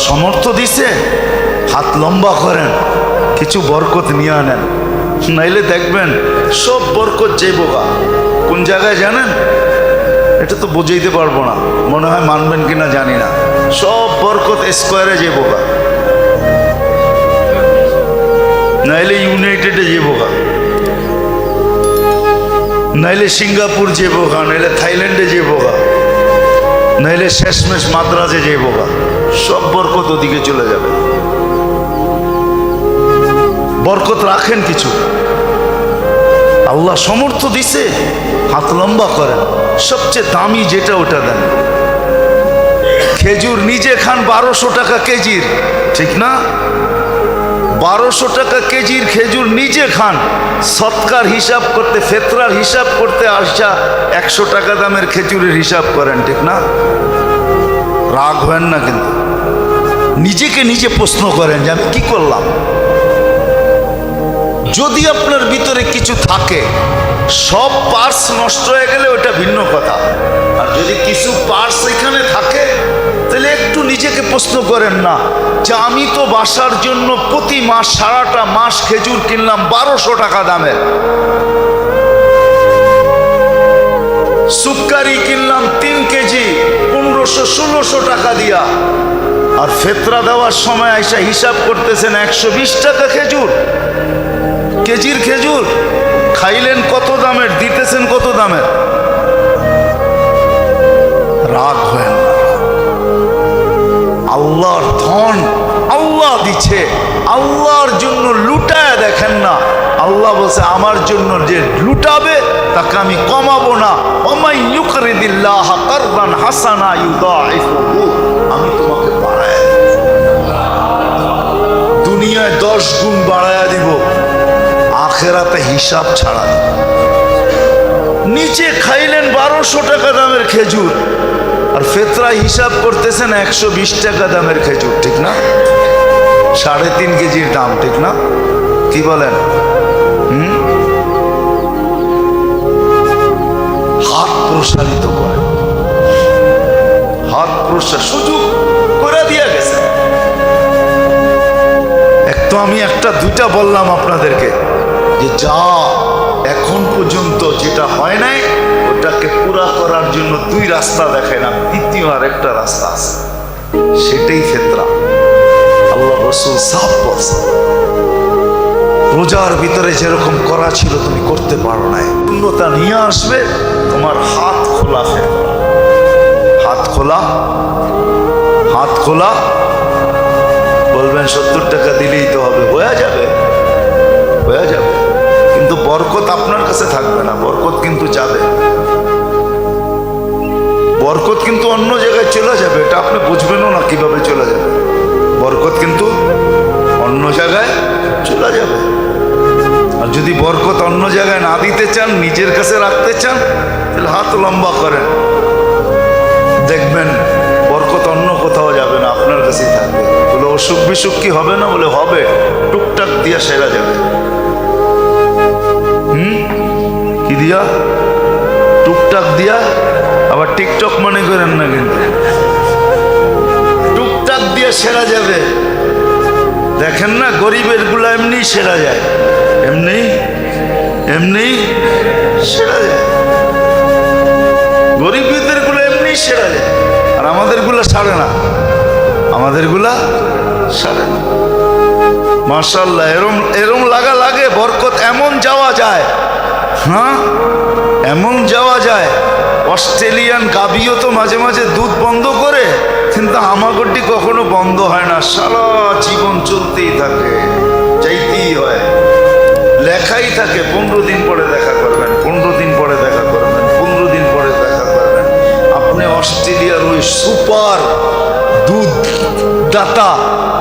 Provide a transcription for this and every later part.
সমর্থ দিছে, হাত লম্বা করেন, কিছু বরকত নিয়ে আনেন, নাইলে দেখবেন সব বরকত যাইব গা। কোন জায়গায় জানেন? এটা তো বুঝাইতে পারবো না, মনে হয় মানবেন কিনা জানি না। সব বরকত স্কোয়ারে যাইব গা, নাইলে ইউনাইটেডে যাইব গা, নাইলে সিঙ্গাপুর যাইব গা, নাইলে থাইল্যান্ডে যাইব গা, নাইলে শেষমেশ মাদ্রাজে যাইব গা। সব বরকত ওদিকে চলে যাবে। বরকত রাখেন কিছু, আল্লাহ সমর্থ দিছে, হাত লম্বা করেন, সবচেয়ে দামি যেটা ওটা দেন। খেজুর নিজে খান 1200 টাকা কেজির, ঠিক না? 1200 টাকা কেজির খেজুর নিজে খান, সৎকার হিসাব করতে, ফেতরার হিসাব করতে আসা 100 টাকা দামের খেজুরের হিসাব করেন, ঠিক না? রাগ হয় না, কিন্তু নিজেকে নিজে প্রশ্ন করেন যে আমি কি করলাম। যদি আপনার ভিতরে কিছু থাকে, সব পার্টস নষ্ট হয়ে গেলে ওটা ভিন্ন কথা, আর যদি কিছু পার্টস এখানে থাকে তাহলে একটু নিজেকে প্রশ্ন করেন না যে আমি তো বাসার জন্য প্রতি মাস, সারাটা মাস খেজুর কিনলাম 1200 টাকা দামের, সুক্কারি কিনলাম 3 কেজি 1500-1600 টাকা দিয়া, আর ফেতরা দেওয়ার সময় আইসা হিসাব করতেছেন 120 টাকা খেজুর, কেজির খেজুর। খাইলেন কত দামের, দিতেছেন কত দামের? রাগ হয় না। আল্লাহর ধন আল্লাহ দিচ্ছে, আল্লাহর জন্য লুটায় দেখেন না। আল্লাহ বলছে আমার জন্য যে লুটাবে তাকে আমি কমাবো না। ওমাই ইউকরিদিল্লাহ কারদান হাসানা ইউদাইফুহু, আমি তোমাকে বাড়ায় দুনিয়ায় 10 গুণ বাড়ায়া দিব, আখেরাতে হিসাব ছাড়া। নিচে খাইলেন 1200 টাকা দামের খেজুর, আর ফেতরা হিসাব করতেছেন 120 টাকা দামের খেজুর, ঠিক না? 3.5 কেজির দাম, ঠিক না? কি বলেন? হাত প্রসারিত করে, হাত প্রসার সুযোগ করে দিয়ে গেছে। তো আমি একটা দুইটা বললাম আপনাদেরকে যে যা এখন পর্যন্ত যেটা হয় নাই ওটাকে পুরা করার জন্য 2 রাস্তা দেখাইলাম, দ্বিতীয় আর একটা রাস্তা আছে, সেটাই ফেতরা। আল্লাহ রাসূল সাফ বলছে, রোজার ভিতরে যেরকম করা ছিল তুমি করতে পারো নাই, পূর্ণতা নিয়ে আসবে, তোমার হাত খোলা ফেতরা, হাত খোলা, হাত খোলা। বলবেন 70 টাকা দিলেই তো হবে, হয়ে যাবে, হয়ে যাবে, কিন্তু বরকত আপনার কাছে থাকবে না, বরকত কিন্তু যাবে, বরকত কিন্তু অন্য জায়গায় চলে যাবে। এটা আপনি বুঝবেনও না কিভাবে চলে যাবে, বরকত কিন্তু অন্য জায়গায় চলে যাবে। আর যদি বরকত অন্য জায়গায় না দিতে চান, নিজের কাছে রাখতে চান, তাহলে হাত লম্বা করেন, দেখবেন বরকত অন্য কোথাও যাবে না, আপনার কাছেই থাকবে। বলে অসুখ বিসুখ কি হবে না? বলে হবে, টুকটাক দিয়া সেরা যাবে। কি দিয়া? টুকটাক দিয়া। আবার টিকটক মনে করেন না, কিন্তু টুকটাক দিয়া সেরা যাবে। দেখেন না গরিবের গুলা এমনি সেরা যায়, এমনি এমনি সেরা যায়, গরিবদের গুলো এমনি সেরা যায়, আর আমাদের গুলা সারে না, আমাদের গুলা সারে না। মাশাআল্লাহ, এরম লাগা লাগে, বরকত এমন যাওয়া যায়, হ্যাঁ এমন যাওয়া যায়। অস্ট্রেলিয়ান গাভীও তো মাঝে মাঝে দুধ বন্ধ করে, কিন্তু হামাগুড়ি কখনো বন্ধ হয় না, সারা জীবন চলতেই থাকে, চাইতেই হয়, লেখাই থাকে 15 দিন পরে দেখা করবেন, 15 দিন পরে দেখা করবেন, 15 দিন পরে দেখা করবেন। আপনি অস্ট্রেলিয়ার ওই সুপার দুধ দাতা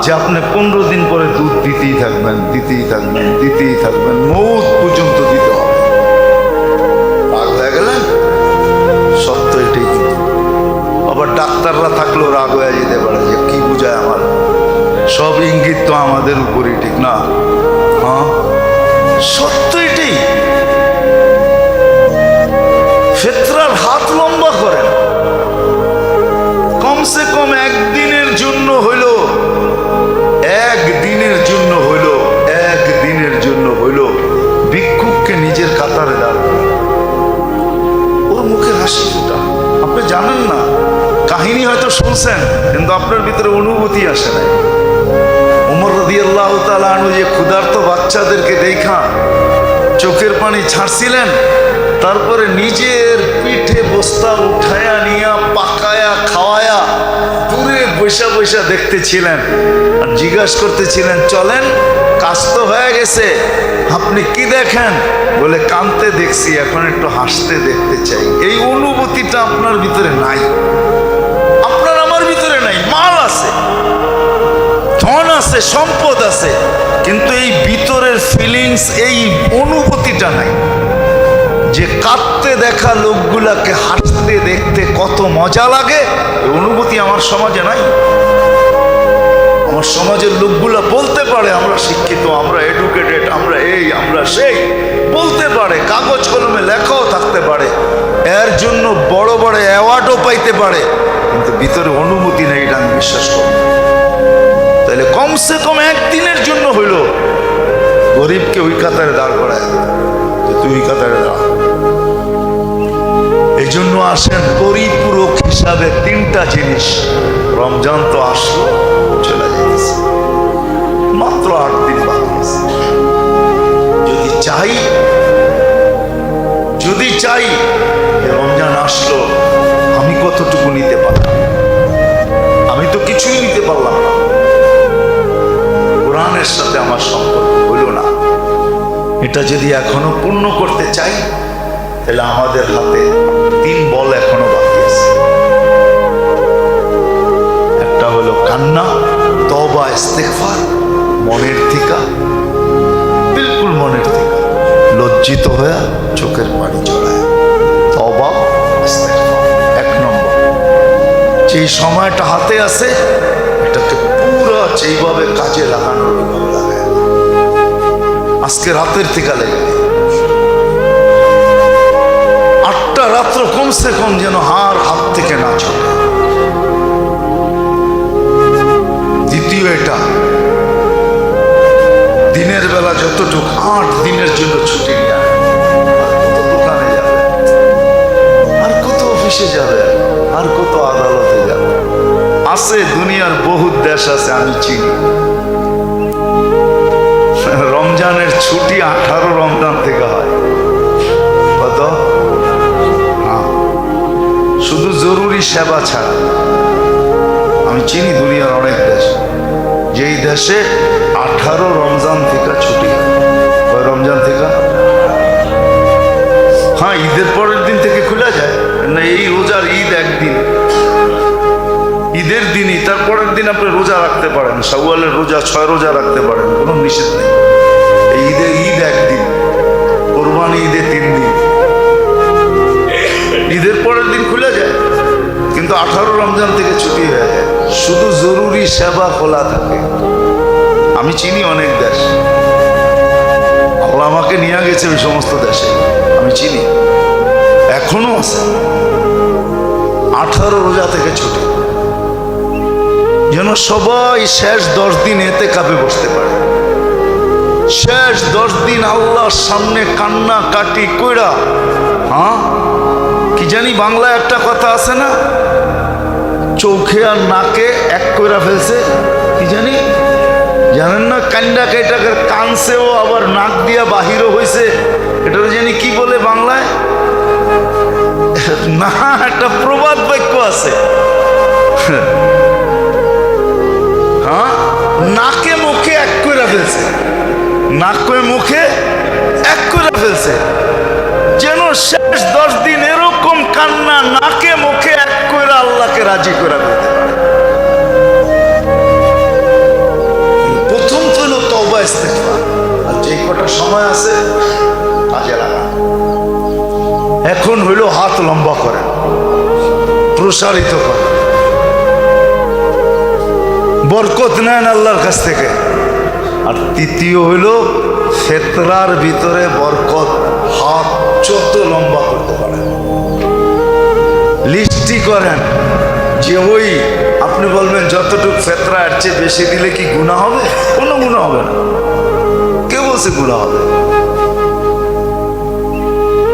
যে আপনি 15 দিন পরে দুধ দিতেই থাকবেন, দিতেই থাকবেন, দিতেই থাকবেন, মৌত পর্যন্ত দিতে হবে। রাগ হয়ে গেলেন? সত্য এটাই। কিন্তু আবার ডাক্তাররা থাকলেও রাগ হয়ে যেতে পারে যে কি বুঝায় আমার, সব ইঙ্গিত তো আমাদের উপরই, ঠিক না? হ্যাঁ সত্য এটাই। ফেতরার হাত লম্বা করেন, কমসে কম একদিনের জন্য হইলো কাহিনী হয়তো শুনছেন, কিন্তু আপনার ভিতরে অনুভূতি আসে নাই। ওমর রাদিয়াল্লাহু তাআলা আনহু যে ক্ষুধার্ত বাচ্চাদেরকে দেখা চোখের পানি ছাড়ছিলেন, তারপরে নিজের পিঠে বস্তা উঠায়া নিয়া পাকায়া খাওয়ায়া দূরে বৈশা বৈশা দেখতেছিলেন আর জিজ্ঞাসা করতেছিলেন, চলেন কাজ তো হয়ে গেছে, আপনি কি দেখেন? বলে, কাঁদতে দেখছি, এখন একটু হাসতে দেখতে চাই। এই অনুভূতিটা আপনার ভিতরে নাই, আপনার আমার ভিতরে নাই। মাল আছে, ধন আছে, সম্পদ আছে, কিন্তু এই ভিতরের ফিলিংস, এই অনুভূতিটা নাই যে কাঁদতে দেখা লোকগুলাকে হাসতে দেখতে কত মজা লাগে। এই অনুভূতি আমার সমাজে নাই। আমার সমাজের লোকগুলা বলতে পারে আমরা শিক্ষিত, আমরা এডুকেটেড, আমরা এই আমরা সেই, বলতে পারে, কাগজ কলমে লেখাও থাকতে পারে, এর জন্য বড় বড় অ্যাওয়ার্ডও পাইতে পারে, কিন্তু ভিতরে অনুভূতি নেই, এটা আমি বিশ্বাস করি। তাহলে কমসে কম একদিনের জন্য হইল গরিবকে ওই কাতারে দাঁড় করায়, যে তুই ওই কাতারে দাঁড়া। এই জন্য আসেন পরিপূরক হিসাবে তিনটা জিনিস। রমজান তো আসলো, চলে যাচ্ছে, মাত্র 8 দিন বাকি আছে। যদি চাই রমজান আসলো, আমি কতটুকু নিতে পারলাম? আমি তো কিছুই নিতে পারলাম না। কোরআনের সাথে আমার সম্পর্ক হইল না। এটা যদি এখনো পূর্ণ করতে চাই, তাহলে আমাদের হাতে 3 বল এখনো বাকি আছে। একটা হলো কান্না, তওবা, ইস্তেগফার, মনের থেকে, বিলকুল মনের থেকে লজ্জিত হয়ে চোখের পানি ঝরায়, তওবা, ইস্তেগফার। 1 নম্বর, যেই সময়টা হাতে আছে এটাকে পুরো যেইভাবে কাজে লাগানোর ওইভাবে লাগায়। আজকে রাতের থেকে লেগে 8টা রাত্র কমসে কম যেন হাত থেকে না ছড়ে। দ্বিতীয়, এটা দিনের বেলা যতটুকু 8 দিনের জন্য ছুটি নিয়ে কত দোকানে যাবে, আর কত অফিসে যাবে, আর কত আদালতে যাবে। আছে দুনিয়ার বহুত দেশ আছে, আমি চিনি। রমজানের ছুটি 18 রমজান থেকে হয়। কত? শুধু জরুরি সেবা ছাড়া। আমি চিনি দুনিয়ার অনেক দেশ, যেই দেশে 18 রমজান থেকে ছুটি হয়। ওই রমজান থেকে, হ্যাঁ, ঈদের পরের দিন থেকে খুলে যায় না। এই রোজার ঈদ একদিন, ঈদের দিনই, তারপরের দিন আপনি রোজা রাখতে পারেন, শাওয়ালের রোজা 6 রোজা রাখতে পারেন, কোনো নিষেধ নেই। এই ঈদ একদিন, কোরবানি ঈদে 3 দিন, ঈদের পরের দিন খুলে যায়, কিন্তু 18 রমজান থেকে ছুটি হয়ে যায়। শুধু জরুরি সেবা খোলা থাকে। আমি চিনি অনেক দেশ, আল্লাহ আমাকে নিয়ে গেছে ওই সমস্ত দেশে, আমি চিনি, এখনো আছে 18 রোজা থেকে ছুটি, যেন সবাই শেষ 10 দিন এতে কাপে বসতে পারে। শেষ 10 দিন আল্লাহর সামনে কান্না কাটি কইরা, হ্যাঁ, কি জানি বাংলায় একটা কথা আছে না, চোখে আর নাকে এক কইরা ফেলছে, কি জানি, জানেন না? কান্ডা কেটাকে কানছেও, আবার নাক দিয়া বাহিরও হয়েছে, এটা জানি কি বলে বাংলায়, না, একটা প্রবাদ বাক্য আছে, হ্যাঁ, নাকে মুখে এক কইরা ফেলছে, নাকে মুখে এক কইরা ফেলছে, যেন শেষ 10 দিন এরকম কান্না নাকে মুখে এক কইরা আল্লাহকে রাজি করে ফেলতে পারে। প্রথম তো হলো তওবা, ইস্তেগফার, আর যে কটা সময় আছে কাজে লাগা। এখন হইল হাত লম্বা করেন, প্রসারিত করেন, বরকত নেন আল্লাহর কাছ থেকে। আর তৃতীয় হইল ফেতরার ভিতরে বরকত, হাত যত লম্বা করতে পারেন, লিস্টি করেন, যে ওই আপনি বলবেন যতটুকু ফেতরা এর চেয়ে বেশি দিলে কি গুনাহ হবে? কোনো গুনাহ হবে না। কে বলছে গুনাহ হবে?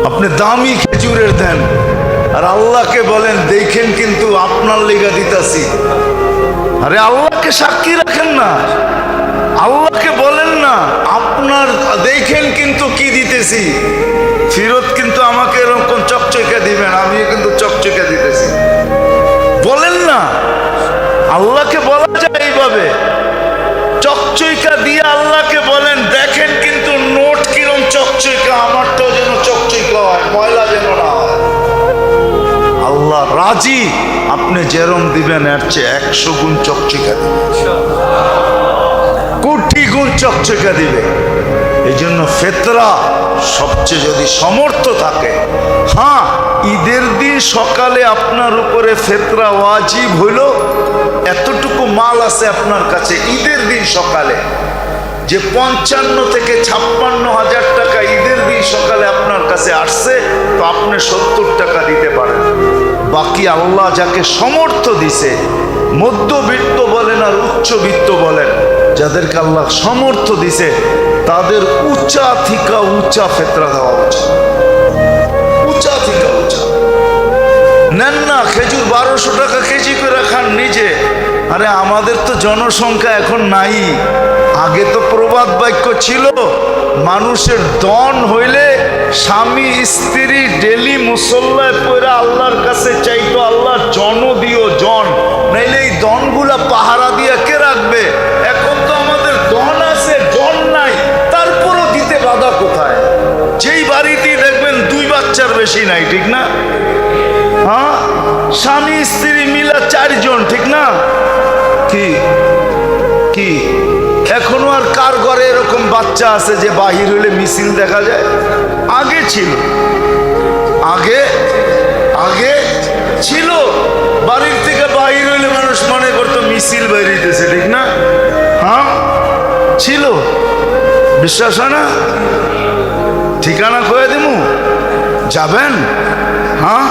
আপনি দামি খেজুরের দেন, আর আল্লাহকে বলেন দেখেন কিন্তু আপনার লেগা দিতাছি। আরে আল্লাহকে সাক্ষী রাখেন না, আল্লাহকে বলেন না আপনার দেখেন কিন্তু কি দিতেছি, ফিরত কিন্তু আমাকে এরকম চকচকে দিবেন, আমিও কিন্তু চকচকে দিতেছি। বলেন না, আল্লাহকে বলা যায় এইভাবে চকচকা দিয়ে আল্লাহকে বলেন দেখেন কিন্তু নোট কিরম চকচকা, আমারটাও যেন চকচকা হয়, ময়লা যেন না হয়। আল্লাহ রাজি, আপনি যেরম দিবেন এর চেয়ে 100 গুণ চকচকা দিবে, কোটি গুণ চকচকা দিবে। এই জন্য ফেতরা সবচেয়ে যদি সমর্থ থাকে, হ্যাঁ ঈদের দিন সকালে আপনার উপরে ফেতরা ওয়াজিব হইল, এতটুকু মাল আছে আপনার কাছে ঈদের দিন সকালে, যে 55 থেকে 56 হাজার টাকা ঈদের দিন সকালে আপনার কাছে আসছে, তো আপনি 70 টাকা দিতে পারেন। বাকি আল্লাহ যাকে সমর্থ দিছে, মধ্যবিত্ত বলেন আর উচ্চবিত্ত বলেন, যাদেরকে আল্লাহ সমর্থ দিছে তাদের উঁচা থেকে উঁচা ফেতরা দেওয়া উচিত, উঁচা থেকে উঁচা। নেন না খেজুর 1200 টাকা কেজি করে খান নিজে। আরে আমাদের তো জনসংখ্যা এখন নাই, আগে তো প্রবাদ বাক্য ছিল, মানুষের দন হইলে স্বামী স্ত্রী ডেলি মুসল্লায় পড়ে আল্লাহর কাছে চাইতো আল্লাহ জন দিও জন, নাইলে এই দনগুলা পাহারা দিয়ে কে রাখবে। এখন তো আমাদের দন আছে জন নাই, তারপরও দিতে বাধা কোথায়? যেই বাড়িতেই দেখবেন 2 বাচ্চার বেশি নাই, ঠিক না? হ্যাঁ, স্বামী স্ত্রী মিলা 4 জন, ঠিক না? কি কি এখনো আর কার ঘরে এরকম বাচ্চা আছে যে বাহির হইলে মিছিল দেখা যায়? আগে ছিল, আগে আগে ছিল, বাড়ির থেকে বাহির হইলে মানুষ মনে করতো মিছিল বেরিয়েছে, ঠিক না? হ্যাঁ ছিল, বিশ্বাস হয় না? ঠিকানা কয়ে দিমু, যাবেন? হ্যাঁ,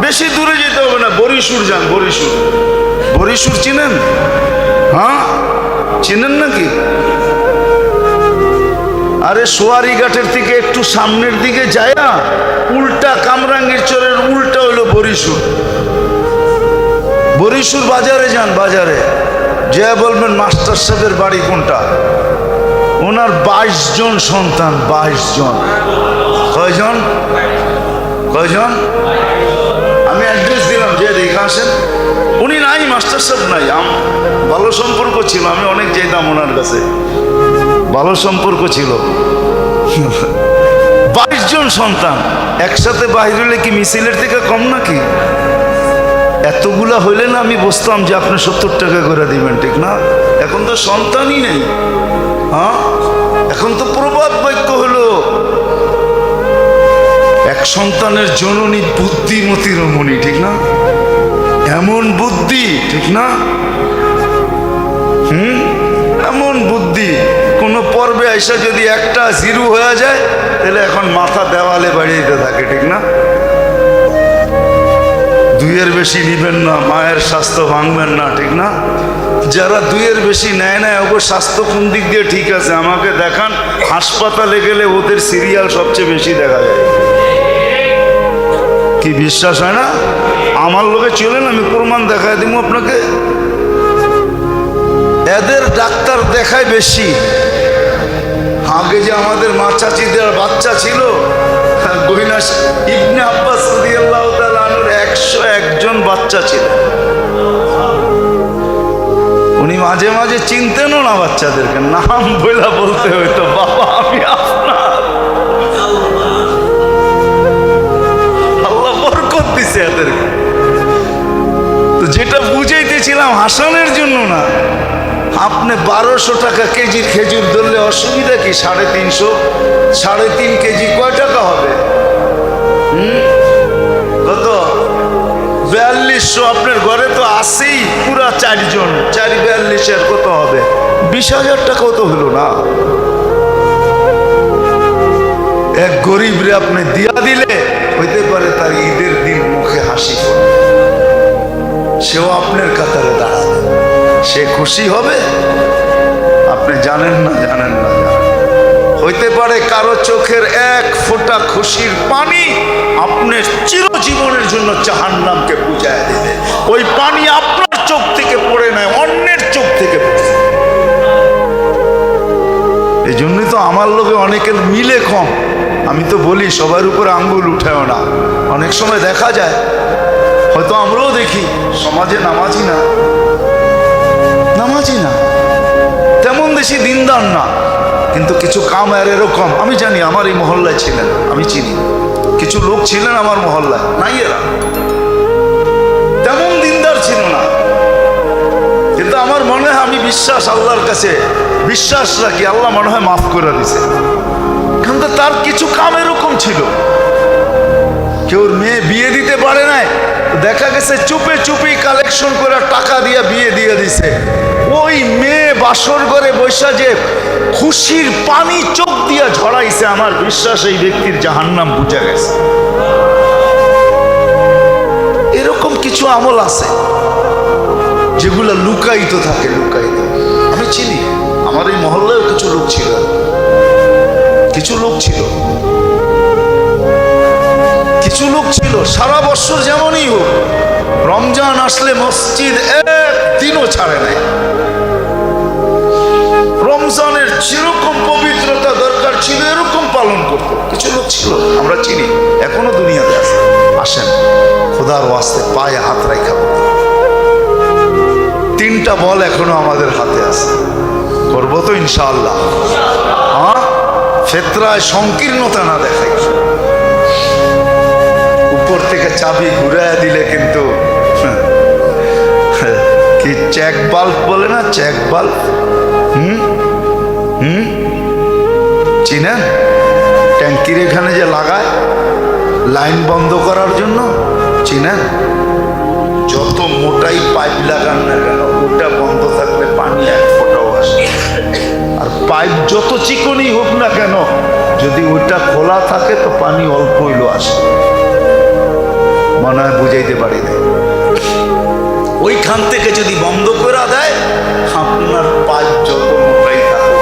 বেশি দূরে যেতে হবে না, বরিশুর যান, বরিশুর। বরিশুর চিনেন? হ্যাঁ চিনেন নাকি? আরে সোয়ারি ঘাটের থেকে একটু সামনের দিকে যায় না, উল্টা কামরাঙ্গীর চরের উল্টা হইলো বরিশুর। বরিশুর বাজারে যান, বাজারে যে বলবেন মাস্টার সাহেবের বাড়ি কোনটা, ওনার 22 জন সন্তান, 22 জন। কয়জন? কয়জন? আমি অ্যাড্রেস দিলাম, যে দেখে আসেন। উনি নাই, মাস্টার সাহেব নাই, ভালো সম্পর্ক ছিল, আমি অনেক যেতাম ওনার কাছে, ভালো সম্পর্ক ছিল। 22 জন সন্তান একসাথে বাহির হইলে কি মিছিলের থেকে কম নাকি? এতগুলা হইলে না আমি বুঝতাম যে আপনি 70 টাকা করে দিবেন, ঠিক না? এখন তো সন্তানই নেই। হ্যাঁ, এখন তো প্রবাদ বাক্য হলো এক সন্তানের জননী বুদ্ধিমতী রমণী, ঠিক না? এমন বুদ্ধি, ঠিক না? এমন বুদ্ধি, কোন পর্বে আইসা যদি একটা 0 হয়ে যায় তাহলে এখন মাথা দেওয়ালে বাড়িয়ে থাকে, ঠিক না? 2-এর বেশি নিবেন না, মায়ের স্বাস্থ্য ভাঙবেন না, ঠিক না? যারা 2-এর বেশি নেয় না, ওর স্বাস্থ্য কোন দিক দিয়ে ঠিক আছে আমাকে দেখান। হাসপাতালে গেলে ওদের সিরিয়াল সবচেয়ে বেশি দেখা যায়। কি বিশ্বাস হয় না? আমার লোকে চলেন, আমি প্রমাণ দেখায় দিব আপনাকে। এদের ডাক্তার দেখায় বেশি। আগে যে আমাদের মা চাচিদের বাচ্চা ছিল, গহিনা ইবনে আব্বাস রাদিয়াল্লাহু তাআলা আনহুর 101 জন বাচ্চা ছিল। উনি মাঝে মাঝে চিনতেনও না বাচ্চাদেরকে, নাম বইলা বলতে হইতো, বাবা আমি আপনার। আল্লাহ বরকত দিছে এদেরকে। তো যেটা বুঝাইতেছিলাম হাসানের জন্য না, আপনি 1200 টাকা কেজির খেজুর ধরলে অসুবিধা কি? 350, 3.5 কেজি কয় টাকা হবে? কত? 4200। আপনার ঘরে তো আসেই পুরা 4 জন, 4-42 কত হবে? 20,000 টাকাও তো হলো না। এক গরিবরে আপনি দিয়া দিলে হইতে পারে তার ঈদের দিন মুখে হাসি পড়ে, সেও আপনার কাতারে দাঁড়াবে, সে খুশি হবে। আপনি জানেন না, জানেন না, জানেন হইতে পারে কারো চোখের এক ফোঁটা খুশির পানি আপনার চিরজীবনের জন্য জাহান্নামকে বুঝায় দেবে। ওই পানি আপনার চোখ থেকে পড়ে নাই, অন্যের চোখ থেকে পড়ে। এই জন্যই তো আমার লোকে অনেকের মিলে কম। আমি তো বলি সবার উপরে আঙ্গুল উঠেও না। অনেক সময় দেখা যায়, হয়তো আমরাও দেখি, সমাজে নামাজি না, তেমন বেশি দিনদার না, কিন্তু কিছু কাম আর এরকম। আমি জানি, আমার এই মহল্লায় ছিলেন, আমি চিনি কিছু লোক ছিলেন আমার মহল্লায়, নাই এরা তেমন দিনদার ছিল না, কিন্তু আমার মনে হয়, আমি বিশ্বাস আল্লাহর কাছে বিশ্বাস রাখি, আল্লাহ মনে হয় মাফ করে দিছে। কিন্তু তার কিছু কাম এরকম ছিল, কেউ মেয়ে বিয়ে দিতে পারে নাই, দেখা গেছে চুপে চুপি কালেকশন করে টাকা দিয়ে বিয়ে দিয়ে দিছে। ওই মেয়ে বাসর ঘরে বৈশা যে খুশির পানি চোখ দিয়া ঝরাইছে, আমার বিশ্বাস এই ব্যক্তির জাহান্নাম বুঝা গেছে। এরকম কিছু আমল আছে যেগুলো লুকায়িত থাকে, লুকায়িত। আমি চিনি, আমার এই মহল্লায় কিছু লোক ছিল, সারা বছর যেমনই হোক, রমজান আসলে মসজিদ একদিনও ছাড়ে নাই। রমজানের যেরকম পবিত্রতা দরকার ছিল এরকম পালন করতো। কিছু লোক ছিল, আমরা চিনি, এখনো দুনিয়াতে আছে। আসেন, খোদার ওয়াস্তে পায়ে হাত রাখা বলি, 3টা বল এখনো আমাদের হাতে আছে, করবো তো ইনশাআল্লাহ। হ্যাঁ, ফেতরায় সংকীর্ণতা না দেখাই। উপর থেকে চাবি ঘুরাইয়া দিলে কিন্তু কি চেক বাল্ব বলে না, চেক বাল্ব, চিনেন? ট্যাঙ্কির এখানে যে লাগায় লাইন বন্ধ করার জন্য, চিনেন? যত মোটাই পাইপ লাগান না কেন, ওটা বন্ধ থাকলে পানি এক ফোঁটাও আসে। আর পাইপ যত চিকনই হোক না কেন, যদি ওইটা খোলা থাকে তো পানি অল্প হইলেও আসে। মনে হয় বুঝাইতে পারি না। ওইখান থেকে যদি বন্ধ করে দেয়, আপনার পাইপ যত মোটাই থাকুক,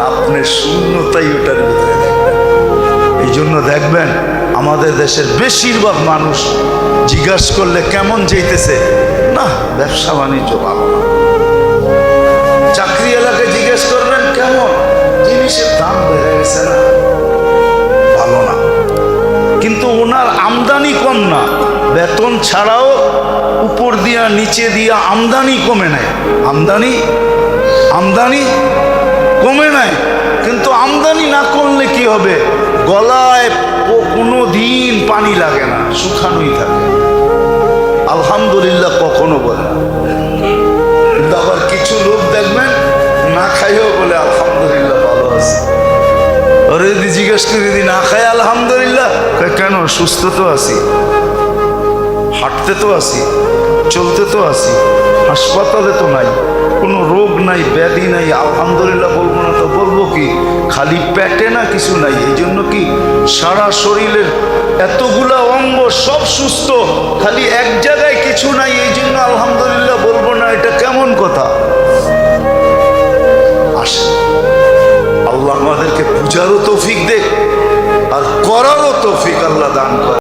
আপনার শূন্যতাই ওটার ভিতরে দেখবেন। এই জন্য দেখবেন আমাদের দেশের বেশিরভাগ মানুষ জিজ্ঞাসা করলে কেমন যেতেছে, না ব্যবসা বাণিজ্য ভালো না। চাকরি এলাকায় জিজ্ঞেস করবেন কেমন, জিনিসের দাম বেড়ে গেছে না, ভালো না। কিন্তু ওনার আমদানি কম না, বেতন ছাড়াও উপর দিয়া নিচে দিয়া আমদানি কমে নাই, আমদানি কমে নাই। কিন্তু আমদানি না করলে কি হবে, গলায় কোনো দিন পানি লাগে না, শুকানোই থাকে, আলহামদুলিল্লাহ কখনো বলে না। কিন্তু আবার কিছু লোক দেখবেন না খাইও বলে আলহামদুলিল্লাহ ভালো আছে। ওরে যদি জিজ্ঞেস করি, যদি না খাই আলহামদুলিল্লাহ, কেন? সুস্থ তো আছি, হাঁটতে তো আছি, চলতে তো আছি, হাসপাতালে তো নাই, কোনো রোগ নাই, ব্যাধি নাই, আলহামদুলিল্লাহ বলবো না তো বলবো কি? খালি পেটে না কিছু নাই, এই জন্য কি সারা শরীরের এতগুলা অঙ্গ সব সুস্থ, খালি এক জায়গায় কিছু নাই, এই জন্য আলহামদুলিল্লাহ বলবো না, এটা কেমন কথা? আসে আল্লাহ আমাদেরকে বুঝারও তৌফিক দেখ আর করারও তৌফিক আল্লাহ দান করে।